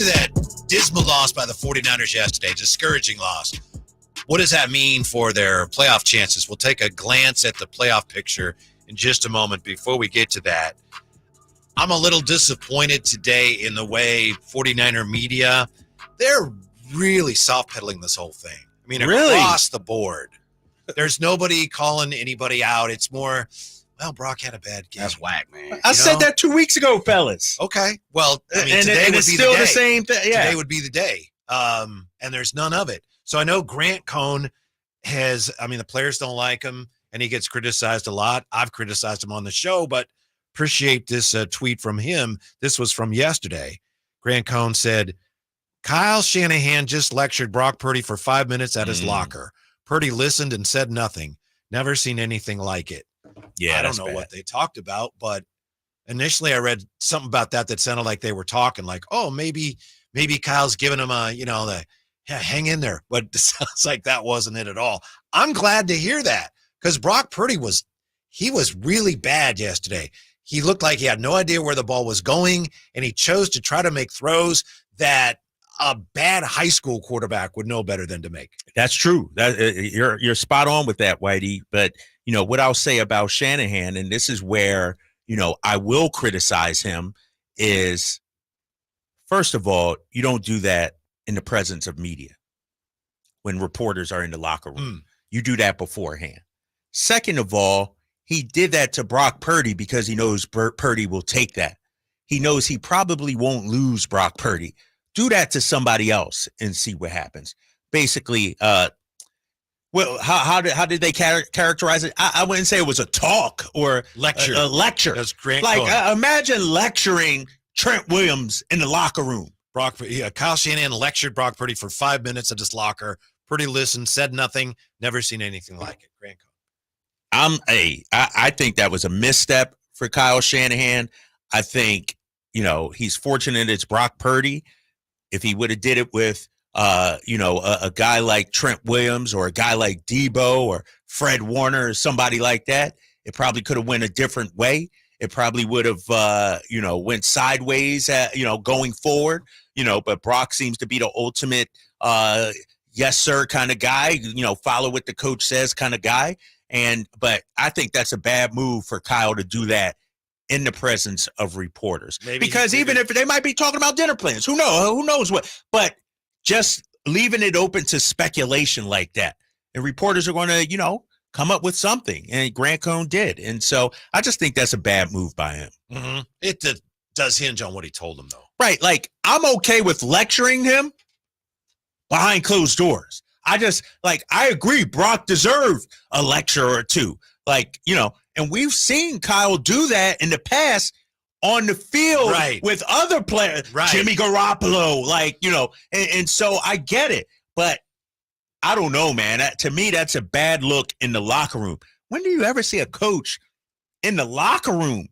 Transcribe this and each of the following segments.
That dismal loss by the 49ers yesterday, discouraging loss. What does that mean for their playoff chances? We'll take a glance at the playoff picture in just a moment. Before we get to that, I'm a little disappointed today in the way 49er media, they're really soft-pedaling this whole thing. I mean, across the board. There's nobody calling anybody out. It's more, well, Brock had a bad game. That's whack, man. I said that 2 weeks ago, fellas. Okay. Well, I mean, and today would it's be still the day. the same thing. Yeah. Today would be the day. And there's none of it. So I know Grant Cohn the players don't like him, and he gets criticized a lot. I've criticized him on the show, but appreciate this tweet from him. This was from yesterday. Grant Cohn said, Kyle Shanahan just lectured Brock Purdy for 5 minutes at his locker. Purdy listened and said nothing. Never seen anything like it. Yeah, I don't know what they talked about, but initially I read something about that sounded like they were talking like, oh, maybe Kyle's giving him hang in there. But it sounds like that wasn't it at all. I'm glad to hear that because Brock Purdy was really bad yesterday. He looked like he had no idea where the ball was going, and he chose to try to make throws that a bad high school quarterback would know better than to make. That's true. You're spot on with that, Whitey. But, what I'll say about Shanahan, and this is where, I will criticize him, is, first of all, you don't do that in the presence of media when reporters are in the locker room. You do that beforehand. Second of all, he did that to Brock Purdy because he knows Purdy will take that. He knows he probably won't lose Brock Purdy. Do that to somebody else and see what happens. Basically, how did they characterize it? I wouldn't say it was a talk or lecture. A lecture. That's great. Imagine lecturing Trent Williams in the locker room. Kyle Shanahan lectured Brock Purdy for 5 minutes at his locker. Purdy listened, said nothing, never seen anything like it. Grant Cohn. I think that was a misstep for Kyle Shanahan. I think, he's fortunate it's Brock Purdy. If he would have did it with, a guy like Trent Williams or a guy like Debo or Fred Warner or somebody like that, it probably could have went a different way. It probably would have, went sideways, going forward, but Brock seems to be the ultimate, yes, sir, kind of guy, follow what the coach says kind of guy. But I think that's a bad move for Kyle to do that in the presence of reporters. Because even if they might be talking about dinner plans, who knows what, but just leaving it open to speculation like that. And reporters are going to, come up with something. And Grant Cohn did. And so I just think that's a bad move by him. Mm-hmm. It does hinge on what he told them, though. Right. Like, I'm okay with lecturing him behind closed doors. I agree. Brock deserved a lecture or two. And we've seen Kyle do that in the past on the field with other players, Jimmy Garoppolo, and so I get it. But I don't know, man. To me, that's a bad look in the locker room. When do you ever see a coach in the locker room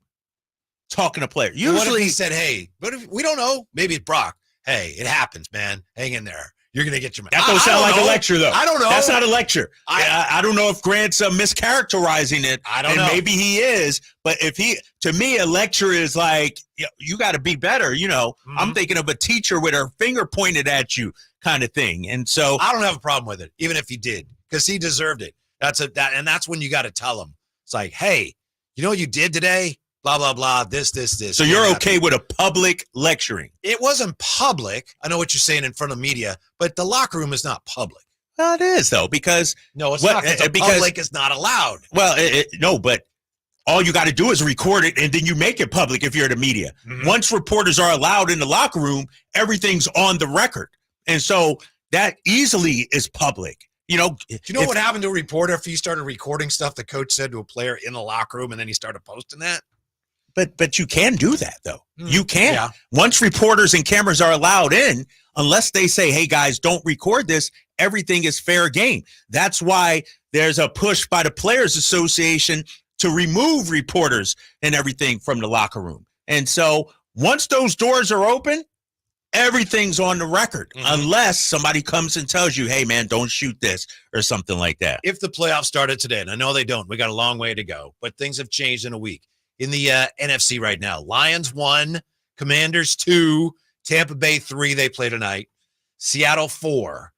talking to players? Usually, what if he said, hey, but if we don't know, maybe it's Brock. Hey, it happens, man. Hang in there. You're going to get your money. That don't sound like a lecture, though. I don't know. That's not a lecture. I don't know if Grant's mischaracterizing it. I don't know. Maybe he is. But to me, a lecture is like, you got to be better. I'm thinking of a teacher with her finger pointed at you kind of thing. And so I don't have a problem with it, even if he did, because he deserved it. And that's when you got to tell him. It's like, hey, you know what you did today? Blah, blah, blah, this. So you're okay with a public lecturing? It wasn't public. I know what you're saying in front of media, but the locker room is not public. Well, it is, though, because... No, it's not, because public is not allowed. Well, no, but all you got to do is record it, and then you make it public if you're the media. Mm-hmm. Once reporters are allowed in the locker room, everything's on the record. And so that easily is public. Do you know what happened to a reporter if he started recording stuff the coach said to a player in the locker room, and then he started posting that? But you can do that, though. You can. Yeah. Once reporters and cameras are allowed in, unless they say, hey, guys, don't record this, everything is fair game. That's why there's a push by the Players Association to remove reporters and everything from the locker room. And so once those doors are open, everything's on the record, unless somebody comes and tells you, hey, man, don't shoot this or something like that. If the playoffs started today, and I know they don't, we got a long way to go, but things have changed in a week. In the NFC right now, Lions 1, Commanders 2, Tampa Bay 3, they play tonight. Seattle 4.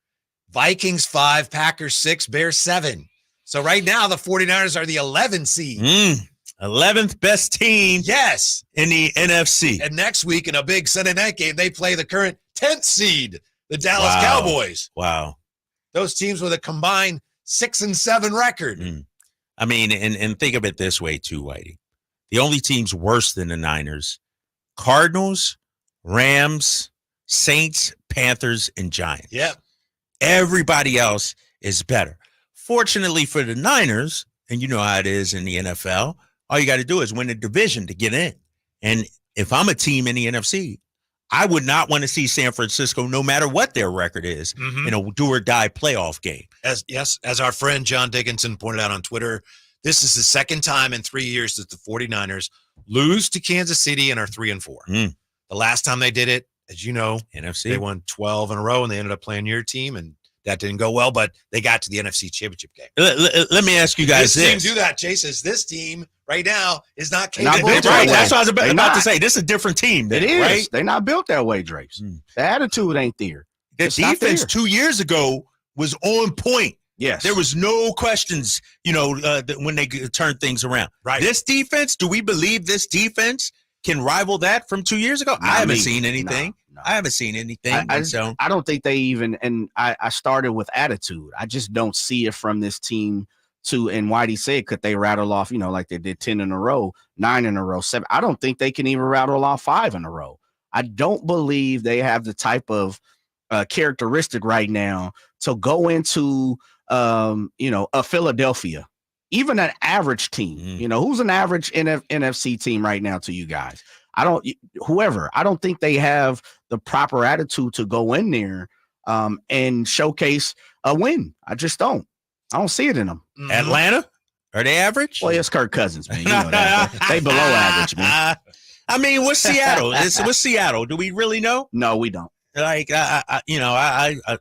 Vikings 5, Packers 6, Bears 7. So right now, the 49ers are the 11 seed. 11th best team Yes. in the NFC. And next week in a big Sunday night game, they play the current 10th seed, the Dallas Wow. Cowboys. Wow. Those teams with a combined 6-7 record. I mean, and think of it this way too, Whitey. The only teams worse than the Niners, Cardinals, Rams, Saints, Panthers, and Giants. Yep. Everybody else is better. Fortunately for the Niners, and you know how it is in the NFL, all you got to do is win the division to get in. And if I'm a team in the NFC, I would not want to see San Francisco, no matter what their record is, in a do-or-die playoff game. As our friend John Dickinson pointed out on Twitter, this is the second time in 3 years that the 49ers lose to Kansas City and are 3-4. The last time they did it, as you know, NFC. They won 12 in a row, and they ended up playing your team, and that didn't go well, but they got to the NFC Championship game. Let me ask you guys this. This team do that, Chase, is this team right now is not They're not capable. built right. that That's way. what I was They about to not. say. This is a different team. It is. Right? They're not built that way, Drapes. The attitude ain't there. The It's not defense there. 2 years ago was on point. Yes. There was no questions, when they turned things around. Right. This defense, do we believe this defense can rival that from 2 years ago? I haven't seen anything. No. I haven't seen anything. I don't think they even, and I started with attitude. I just don't see it from this team and Whitey said, could they rattle off, like they did 10 in a row, 9 in a row, 7. I don't think they can even rattle off 5 in a row. I don't believe they have the type of characteristic right now to go into, a Philadelphia, even an average team, who's an average NFC team right now to you guys? I don't think they have the proper attitude to go in there and showcase a win. I just don't. I don't see it in them. Atlanta? Are they average? Well, it's Kirk Cousins, man. You know that. They below average, man. I mean, what's Seattle? What's Seattle? Do we really know? No, we don't. Like, I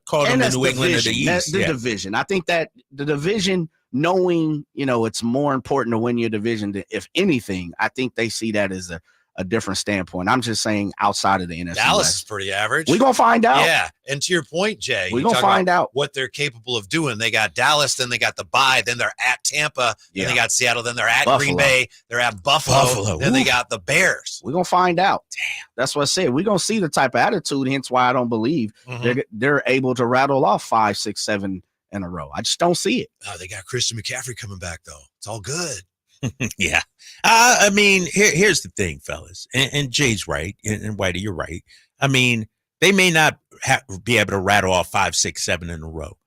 called them the New England of the East. The division. I think that the division, knowing, it's more important to win your division than, if anything, I think they see that as a different standpoint. I'm just saying outside of the NFC Dallas West. is pretty average. We're going to find out. Yeah. And to your point, Jay, we're going to find out what they're capable of doing. They got Dallas, then they got the bye, then they're at Tampa, then they got Seattle, then they're at Green Bay, they're at Buffalo. Then they got the Bears. We're going to find out. Damn. That's what I said. We're going to see the type of attitude, hence why I don't believe they're able to rattle off 5, 6, 7 in a row. I just don't see it. Oh, they got Christian McCaffrey coming back, though. It's all good. Yeah. I mean, here's the thing, fellas, and Jay's right, and Whitey, you're right. I mean, they may not be able to rattle off 5, 6, 7 in a row,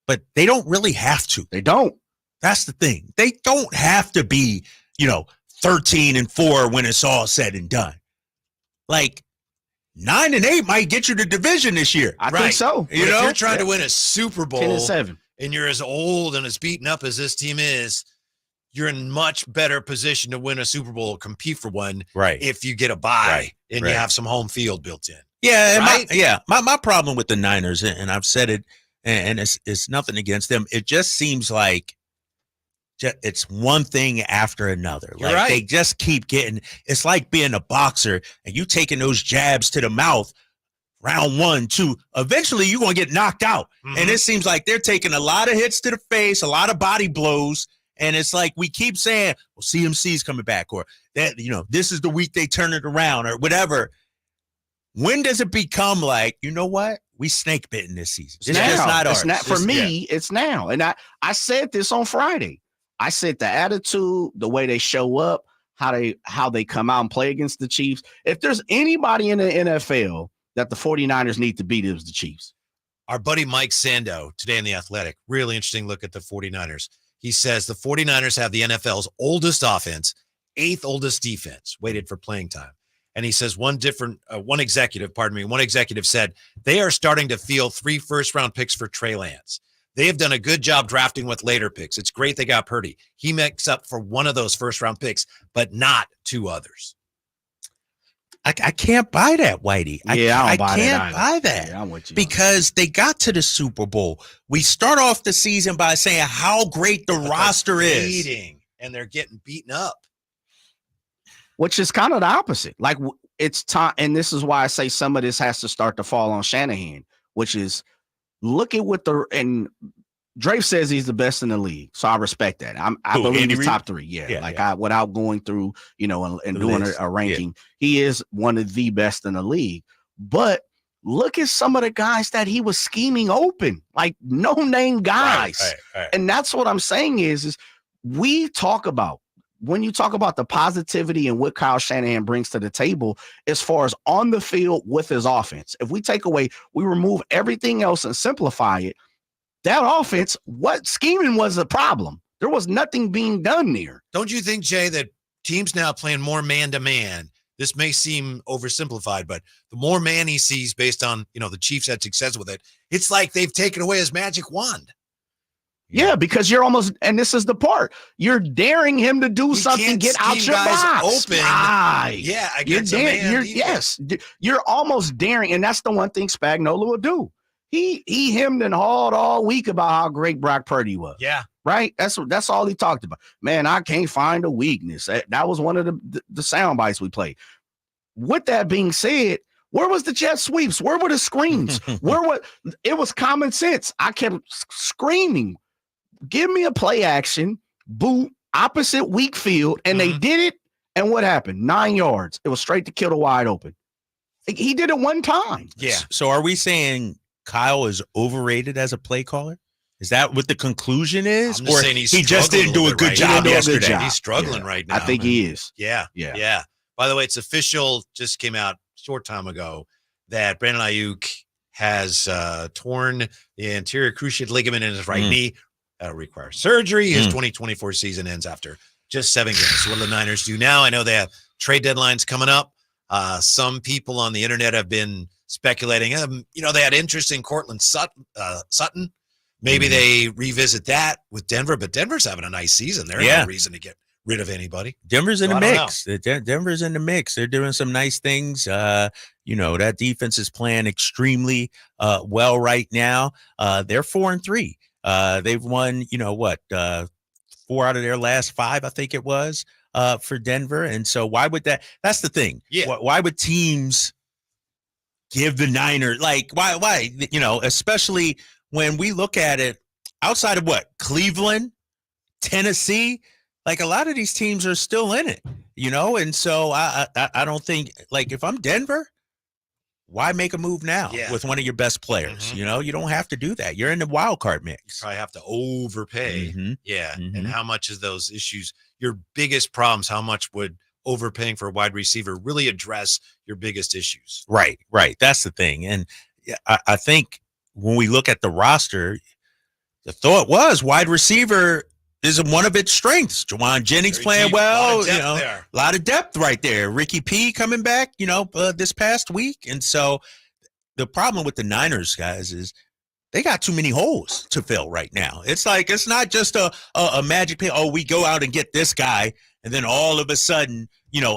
but they don't really have to. They don't. That's the thing. They don't have to be, 13-4 when it's all said and done. Like 9-8 might get you the division this year. I think so. If you're trying to win a Super Bowl 10-7, and you're as old and as beaten up as this team is, you're in much better position to win a Super Bowl, compete for one, right? If you get a bye and you have some home field built in. Yeah, my problem with the Niners, and I've said it, and it's nothing against them. It just seems like it's one thing after another. Like they just keep getting. It's like being a boxer and you taking those jabs to the mouth. Round 1, 2. Eventually, you're gonna get knocked out, and it seems like they're taking a lot of hits to the face, a lot of body blows. And it's like we keep saying, well, CMC's coming back, or that, this is the week they turn it around, or whatever. When does it become like, you know what? We snake bitten this season. It's just not ours. It's now. And I said this on Friday. I said the attitude, the way they show up, how they come out and play against the Chiefs. If there's anybody in the NFL that the 49ers need to beat, it was the Chiefs. Our buddy Mike Sando, today in The Athletic, really interesting look at the 49ers. He says the 49ers have the NFL's oldest offense, 8th oldest defense, waited for playing time. And he says one executive said they are starting to feel 3 first-round picks for Trey Lance. They have done a good job drafting with later picks. It's great they got Purdy. He makes up for one of those first-round picks, but not 2 others. I can't buy that, Whitey. I can't buy that. Yeah, I'm with you. Because they got to the Super Bowl. We start off the season by saying how great the roster is. And they're getting beaten up. Which is kind of the opposite. Like, it's time, and this is why I say some of this has to start to fall on Shanahan, which is look at what and Drape says he's the best in the league, so I respect that. I believe he's top 3. Yeah. Without going through, and doing a ranking, he is one of the best in the league. But look at some of the guys that he was scheming open, like no-name guys. Right. And that's what I'm saying is we talk about, when you talk about the positivity and what Kyle Shanahan brings to the table as far as on the field with his offense. If we we remove everything else and simplify it, that offense, what scheming was a problem. There was nothing being done there. Don't you think, Jay, that teams now playing more man-to-man, this may seem oversimplified, but the more man he sees based on, the Chiefs had success with it, it's like they've taken away his magic wand. Yeah, because you're almost, and this is the part, you're daring him to do something, get out your box. Open. Right. Yeah, against a man. You're almost daring, and that's the one thing Spagnuolo will do. He hemmed and hawed all week about how great Brock Purdy was. Yeah. Right? That's all he talked about. Man, I can't find a weakness. That was one of the sound bites we played. With that being said, where was the jet sweeps? Where were the screens? It was common sense. I kept screaming, give me a play action, boot, opposite weak field, and they did it. And what happened? 9 yards. It was straight to kill the wide open. He did it one time. Yeah. So are we saying Kyle is overrated as a play caller? Is that what the conclusion is? Or he just didn't do a good job yesterday? He's struggling right now. I think he is. Yeah. By the way, it's official, just came out a short time ago, that Brandon Aiyuk has torn the anterior cruciate ligament in his right knee. That'll require surgery. His 2024 season ends after just 7 games. So what do the Niners do now? I know they have trade deadlines coming up. Some people on the internet have been speculating. They had interest in Cortland Sutton. Maybe they revisit that with Denver, but Denver's having a nice season. There's no reason to get rid of anybody. Denver's in the mix. Denver's in the mix. They're doing some nice things. That defense is playing extremely well right now. They're 4-3. They've won, 4 out of their last 5, I think it was, for Denver. And so why would that's the thing. Yeah. Why would teams give the Niners, why, especially when we look at it outside of Cleveland, Tennessee, a lot of these teams are still in it, and so I don't think, if I'm Denver, why make a move now with one of your best players? You don't have to do that. You're in the wild card mix. You probably have to overpay. And how much is those issues, your biggest problems, how much would overpaying for a wide receiver really address your biggest issues? Right. That's the thing. And I think when we look at the roster, the thought was wide receiver is one of its strengths. Juwan Jennings playing well, a lot of depth right there. Ricky P coming back, this past week. And so the problem with the Niners, guys, is they got too many holes to fill right now. It's it's not just a magic pill. Oh, we go out and get this guy, and then all of a sudden,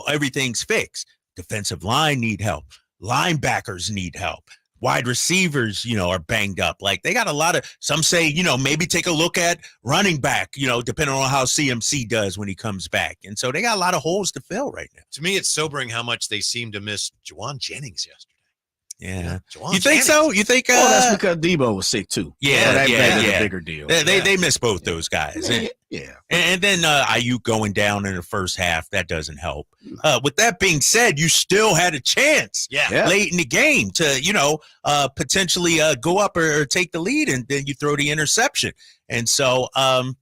everything's fixed. Defensive line need help. Linebackers need help. Wide receivers, are banged up. They got a lot of, some say, maybe take a look at running back, depending on how CMC does when he comes back. And so they got a lot of holes to fill right now. To me, it's sobering how much they seem to miss Juwan Jennings yesterday. Yeah. You think so? You think? That's because Debo was sick too. Yeah, that's a bigger deal. They miss both those guys. And then Aiyuk going down in the first half, that doesn't help. With that being said, you still had a chance late in the game to, potentially go up or take the lead, and then you throw the interception. And so I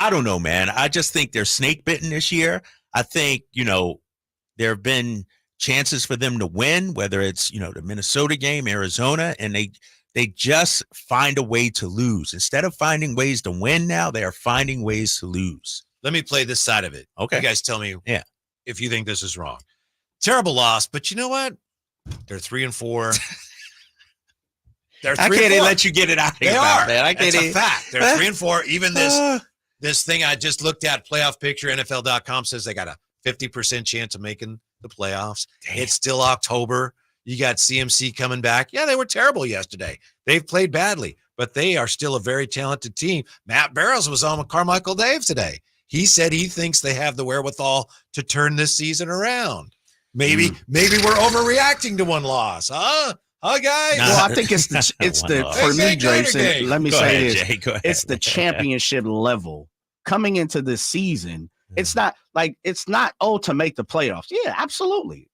don't know, man. I just think they're snake bitten this year. I think, there have been chances for them to win, whether it's, the Minnesota game, Arizona, and they just find a way to lose. Instead of finding ways to win now, they are finding ways to lose. Let me play this side of it. Okay. You guys tell me if you think this is wrong. Terrible loss, but you know what? They're 3-4. They're 3-4. I can't let you get it out of here. They are. Man. It's a fact. They're 3-4. Even this thing I just looked at, playoff picture, NFL.com says they got a 50% chance of making the playoffs. Damn. It's still October. You got CMC coming back. Yeah, they were terrible yesterday. They've played badly, but they are still a very talented team. Matt Barrows was on with Carmichael Dave today. He said he thinks they have the wherewithal to turn this season around. Maybe we're overreacting to one loss, huh? Huh, guys? Well, I think it's for me, Drapes, and let me say this. Jay, go ahead. It's the championship level coming into this season. It's not to make the playoffs. Yeah, absolutely.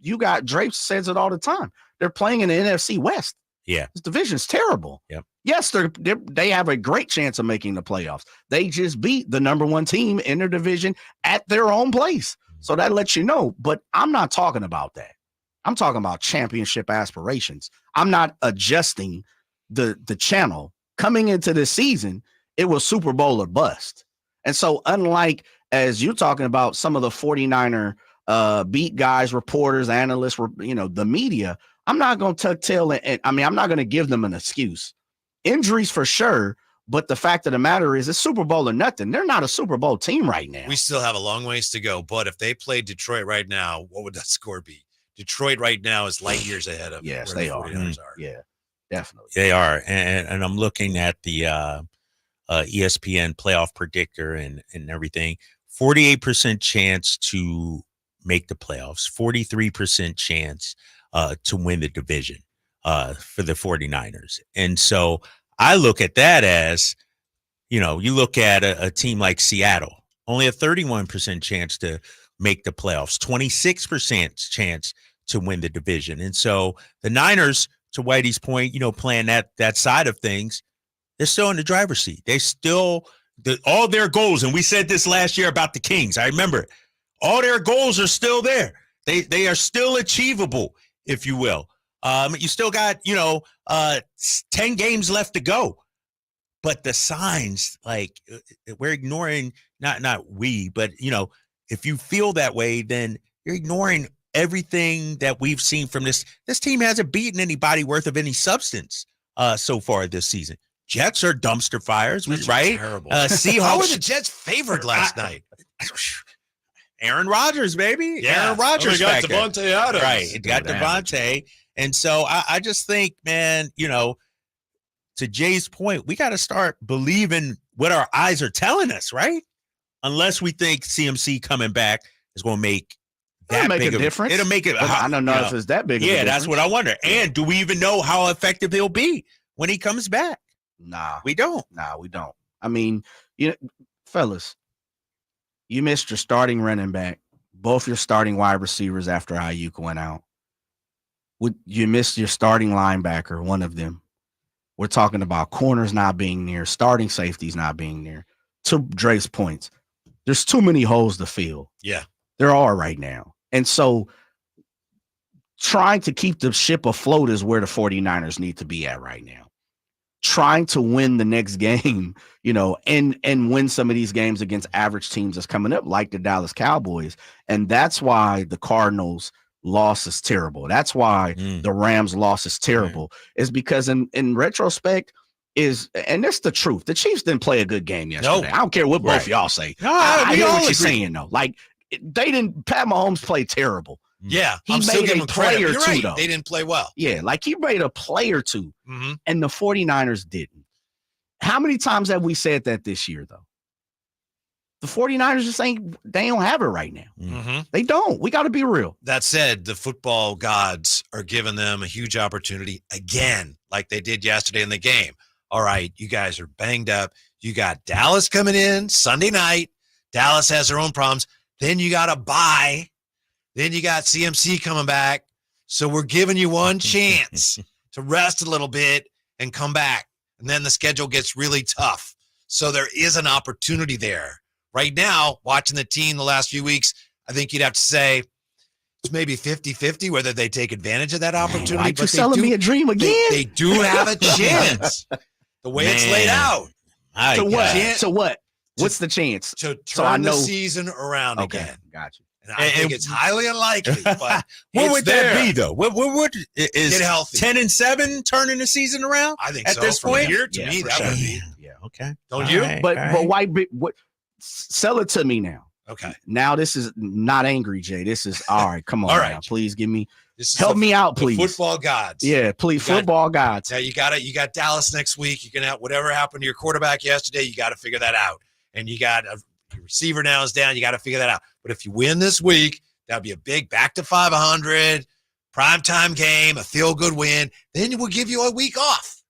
You got Drapes says it all the time. They're playing in the NFC West. Yeah. This division's terrible. Yep. Yes, they have a great chance of making the playoffs. They just beat the number one team in their division at their own place. So that lets you know. But I'm not talking about that. I'm talking about championship aspirations. I'm not adjusting the channel. Coming into this season, it was Super Bowl or bust. And so unlike as you're talking about some of the 49er beat guys, reporters, analysts, the media, I'm not going to tuck tail. I'm not going to give them an excuse. Injuries for sure. But the fact of the matter is it's Super Bowl or nothing. They're not a Super Bowl team right now. We still have a long ways to go. But if they played Detroit right now, what would that score be? Detroit right now is light years ahead of yes, where they the 49ers are. Yeah, definitely. They are. And I'm looking at the ESPN playoff predictor and everything. 48% chance to make the playoffs, 43% chance to win the division for the 49ers. And so I look at that as, you look at a team like Seattle, only a 31% chance to make the playoffs, 26% chance to win the division. And so the Niners, to Whitey's point, playing that side of things, they're still in the driver's seat. They still all their goals, and we said this last year about the Kings. I remember it. All their goals are still there. They are still achievable, if you will. You still got 10 games left to go, but the signs, like, we're ignoring not we, but if you feel that way, then you're ignoring everything that we've seen from this. This team hasn't beaten anybody worth of any substance so far this season. Jets are dumpster fires, right? Terrible. Seahawks. How were the Jets favored last night? Aaron Rodgers, baby. Yeah. Aaron Rodgers. Got back there. Devontae Adams. Right. It got Devontae. And so I just think, man, to Jay's point, we got to start believing what our eyes are telling us, right? Unless we think CMC coming back is going to make a difference. It'll make it. I don't know if it's that big. Yeah, that's what I wonder. And do we even know how effective he'll be when he comes back? Nah, we don't. I mean, fellas, you missed your starting running back, both your starting wide receivers after Aiyuk went out. You missed your starting linebacker, one of them. We're talking about corners not being near, starting safeties not being near. To Dre's points, there's too many holes to fill. Yeah, there are right now. And so trying to keep the ship afloat is where the 49ers need to be at right now. Trying to win the next game, and win some of these games against average teams that's coming up, like the Dallas Cowboys. And that's why the Cardinals loss is terrible. That's why the Rams loss is terrible, is because in retrospect and that's the truth. The Chiefs didn't play a good game yesterday. I don't care what both y'all say. No, I hear what you're saying though. Like Pat Mahomes played terrible. Yeah, he made a play or two, though. They didn't play well. Yeah, like he made a play or two, and the 49ers didn't. How many times have we said that this year, though? The 49ers just they don't have it right now. They don't. We got to be real. That said, the football gods are giving them a huge opportunity again, like they did yesterday in the game. All right, you guys are banged up. You got Dallas coming in Sunday night. Dallas has their own problems. Then you got a bye. Then you got CMC coming back. So we're giving you one chance to rest a little bit and come back. And then the schedule gets really tough. So there is an opportunity there. Right now, watching the team the last few weeks, I think you'd have to say it's maybe 50-50 whether they take advantage of that opportunity. Like you're selling me a dream again? They do have a chance. The way it's laid out. So what? What's the chance? To turn the season around again. Gotcha. And I think it's highly unlikely, but what would that be though? What is get healthy. 10-7 turning the season around? I think at so. this point. Here to me, that would be. Yeah. Okay. Don't you? Right, but why? What? Sell it to me now. Okay. Now this is not angry, Jay. This is all right. Come on, all right. Now. Please give me. Help me out, please. Football gods. Yeah, please. Football gods. Now you got Dallas next week. You can have whatever happened to your quarterback yesterday. You got to figure that out. And you got your receiver now is down. You got to figure that out. But if you win this week, That'd be a big back to 500 primetime game, a feel-good win. Then we'll give you a week off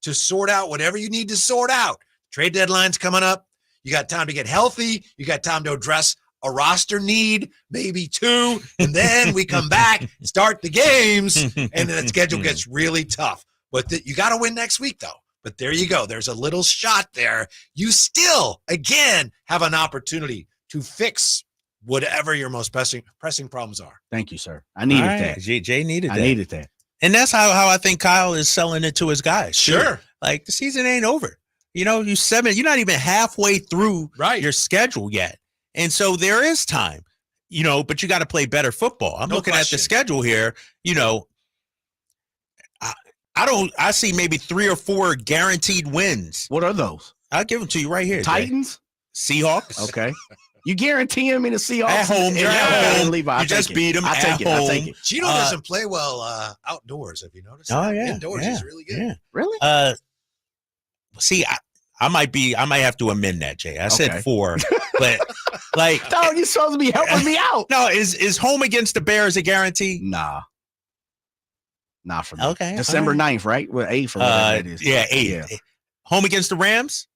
to sort out whatever you need to sort out. Trade deadline's coming up. You got time to get healthy. You got time to address a roster need, maybe 2, and then we come back, start the games, and then the schedule gets really tough. But you got to win next week, though. But there you go. There's a little shot there. You still, again, have an opportunity to fix whatever your most pressing problems are. Thank you, sir. I needed that. Jay needed that. I needed that. And that's how I think Kyle is selling it to his guys. Sure. Too. Like, the season ain't over. You're not even halfway through your schedule yet. And so there is time, but you got to play better football. I'm looking at the schedule here, I see maybe 3 or 4 guaranteed wins. What are those? I'll give them to you right here. Titans? Jay. Seahawks. Okay. You guarantee him in the Seahawks? At home. You're at home. Levi, you just beat him at home. I'll take it. Gino doesn't play well outdoors. Have you noticed? Oh, yeah. Indoors is really good. Yeah. Really? See, I might have to amend that, Jay. I said 4, but like, no, you're supposed to be helping me out. No, is home against the Bears a guarantee? Nah. Not for me. Okay. December 9th, right? Well, 8th or whatever it is. Yeah, 8th. Yeah. Home against the Rams?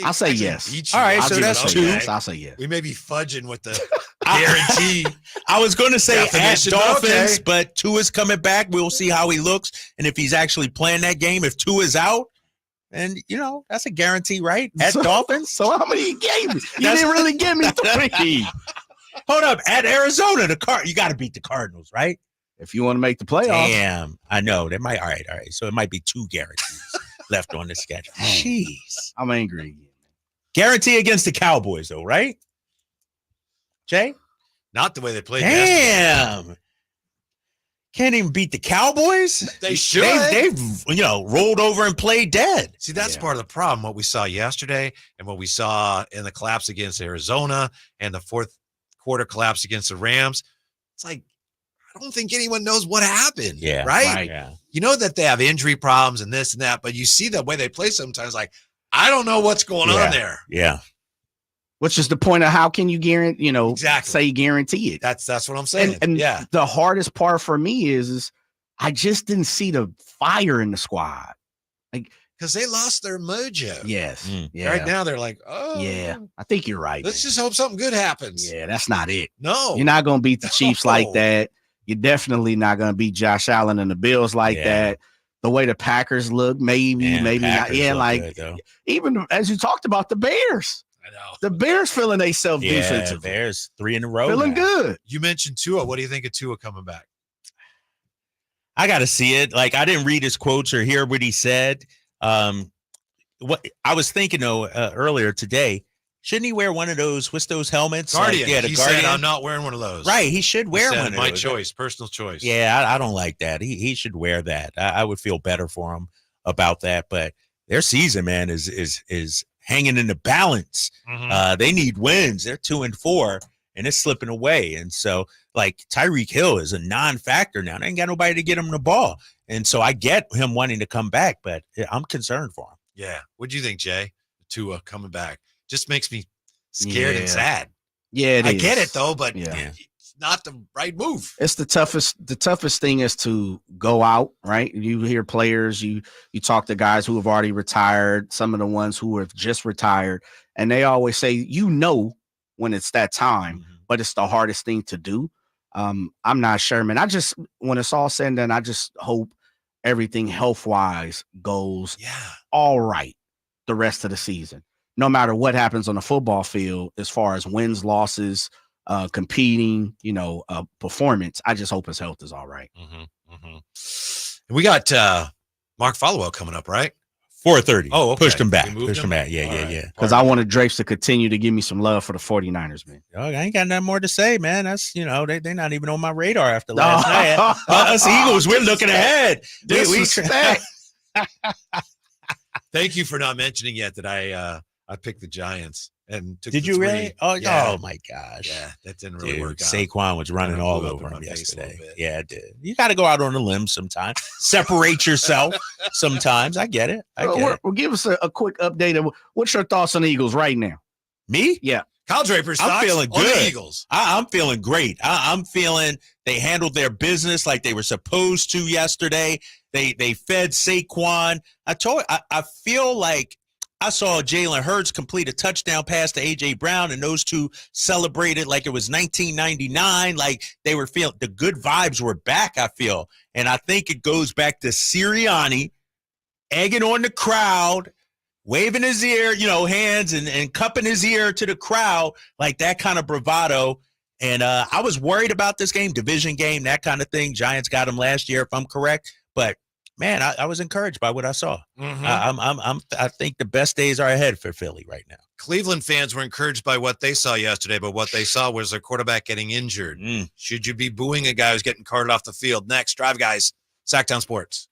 I'll say yes. All right, so that's 2. I'll say yes. We may be fudging with the guarantee. I was going to say at Dolphins, okay. but Tua's coming back. We'll see how he looks and if he's actually playing that game. If Tua's out, and that's a guarantee, right? At Dolphins. So how many you gave me? You didn't really give me 3. Hold up. At Arizona, you got to beat the Cardinals, right? If you want to make the playoffs. Damn. I know. They might. All right. So it might be 2 guarantees left on the schedule. Jeez. I'm angry again. Guarantee against the Cowboys, though, right? Jay? Not the way they played. Damn. Can't even beat the Cowboys? They should. They've rolled over and played dead. See, that's part of the problem. What we saw yesterday and what we saw in the collapse against Arizona and the fourth quarter collapse against the Rams. It's like, I don't think anyone knows what happened. Yeah. Right? Yeah. You know that they have injury problems and this and that, but you see the way they play sometimes, like, I don't know what's going on there. Yeah. Which is the point of how can you guarantee, say guarantee it? That's what I'm saying. And the hardest part for me is I just didn't see the fire in the squad. Like, because they lost their mojo. Yes. Yeah. Right now they're like, oh yeah. I think you're right. Let's just hope something good happens. Yeah, that's not it. No. You're not gonna beat the Chiefs like that. You're definitely not gonna beat Josh Allen and the Bills like that. The way the Packers look, maybe not. Yeah, like good, even as you talked about the Bears. I know. The Bears feeling themselves defensive. Bears 3 in a row. Feeling good. You mentioned Tua. What do you think of Tua coming back? I got to see it. Like, I didn't read his quotes or hear what he said. What I was thinking though earlier today, shouldn't he wear one of those? What's those helmets? Guardian. Like, he said, "I'm not wearing one of those." Right. He should wear one. My choice, personal choice. Yeah, I don't like that. He should wear that. I would feel better for him about that. But their season, man, is hanging in the balance. Mm-hmm. They need wins. They're 2-4, and it's slipping away. And so, like, Tyreek Hill is a non-factor now. They ain't got nobody to get him the ball. And so I get him wanting to come back, but I'm concerned for him. Yeah. What do you think, Jay? Tua coming back just makes me scared and sad. Yeah, I get it though, but it's not the right move. It's the toughest thing is to go out, right? You hear players, you talk to guys who have already retired, some of the ones who have just retired, and they always say, when it's that time, but it's the hardest thing to do. I'm not sure, man. When it's all said and done, I just hope everything health-wise goes all right the rest of the season. No matter what happens on the football field, as far as wins, losses, competing, performance, I just hope his health is all right. We got Mark Followell coming up, right? 4:30. Oh, okay. Pushed him back. Yeah. Because I wanted Drapes to continue to give me some love for the 49ers, man. Oh, I ain't got nothing more to say, man. That's, they're not even on my radar after last night. Us Eagles, we're looking ahead. Disrespect. Thank you for not mentioning yet that I picked the Giants and took. Did you really? Oh my gosh! Yeah, that didn't really work out. Saquon was running all over him yesterday. Yeah, it did. You got to go out on a limb sometimes. Separate yourself sometimes. I get it. Well, give us a quick update of what's your thoughts on the Eagles right now. Me? Yeah. Kyle Draper's I'm thoughts feeling on good. the Eagles. I'm feeling great. I'm feeling they handled their business like they were supposed to yesterday. They fed Saquon. I feel like I saw Jalen Hurts complete a touchdown pass to A.J. Brown, and those two celebrated like it was 1999. Like they were feeling the good vibes were back, I feel. And I think it goes back to Sirianni egging on the crowd, waving his ear, hands and cupping his ear to the crowd, like that kind of bravado. And I was worried about this game, division game, that kind of thing. Giants got him last year, if I'm correct. But man, I was encouraged by what I saw. I think the best days are ahead for Philly right now. Cleveland fans were encouraged by what they saw yesterday, but what they saw was their quarterback getting injured. Should you be booing a guy who's getting carted off the field? Next, Drive Guys, Sactown Sports.